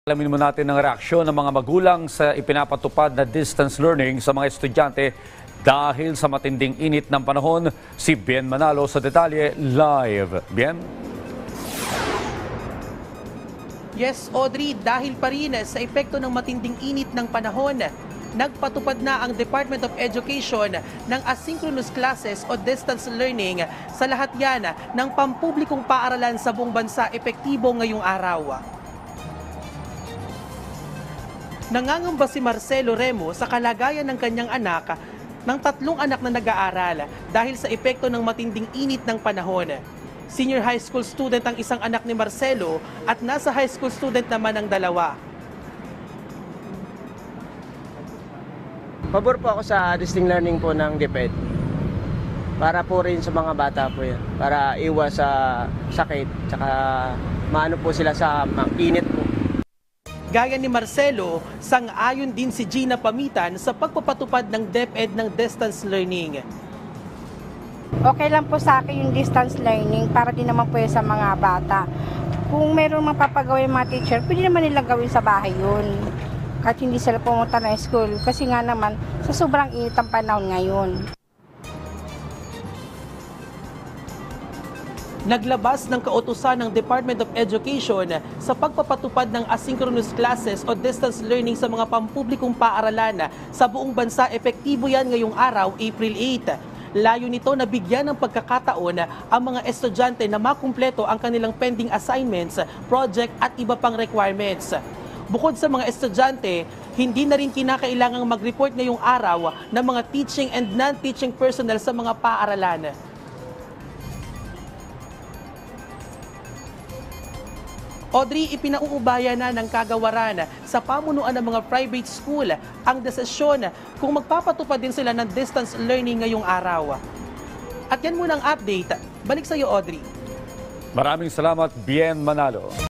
Alamin mo natin ang reaksyon ng mga magulang sa ipinapatupad na distance learning sa mga estudyante dahil sa matinding init ng panahon. Si Bien Manalo sa detalye live. Bien? Yes, Audrey, dahil pa rin sa epekto ng matinding init ng panahon, nagpatupad na ang Department of Education ng asynchronous classes o distance learning sa lahat yan ng pampublikong paaralan sa buong bansa epektibo ngayong araw. Nangangamba si Marcelo Remo sa kalagayan ng kanyang anak ng 3 anak na nag-aaral dahil sa epekto ng matinding init ng panahon. Senior high school student ang isang anak ni Marcelo at nasa high school student naman ang dalawa. Pabor po ako sa distance learning po ng DepEd. Para po rin sa mga bata po yan. Para iwas sa sakit. Tsaka maano po sila sa init po. Gaya ni Marcelo, sang-ayon din si Gina Pamitan sa pagpapatupad ng DepEd ng distance learning. Okay lang po sa akin yung distance learning para din naman po sa mga bata. Kung mayroong mapapagawa yung mga teacher, pwede naman nilang gawin sa bahay yun. Kahit hindi sila pumunta ng school. Kasi nga naman, sa sobrang init ang panahon ngayon. Naglabas ng kautusan ng Department of Education sa pagpapatupad ng asynchronous classes o distance learning sa mga pampublikong paaralan sa buong bansa. Epektibo yan ngayong araw, April 8. Layo nito na bigyan ng pagkakataon ang mga estudyante na makumpleto ang kanilang pending assignments, project at iba pang requirements. Bukod sa mga estudyante, hindi na rin kinakailangang mag-report ngayong araw ng mga teaching and non-teaching personnel sa mga paaralan. Audrey, ipinauubaya na ng kagawaran sa pamunuan ng mga private school ang desisyon kung magpapatupad din sila ng distance learning ngayong araw. At yan muna ang update. Balik sa iyo, Audrey. Maraming salamat, Bien Manalo.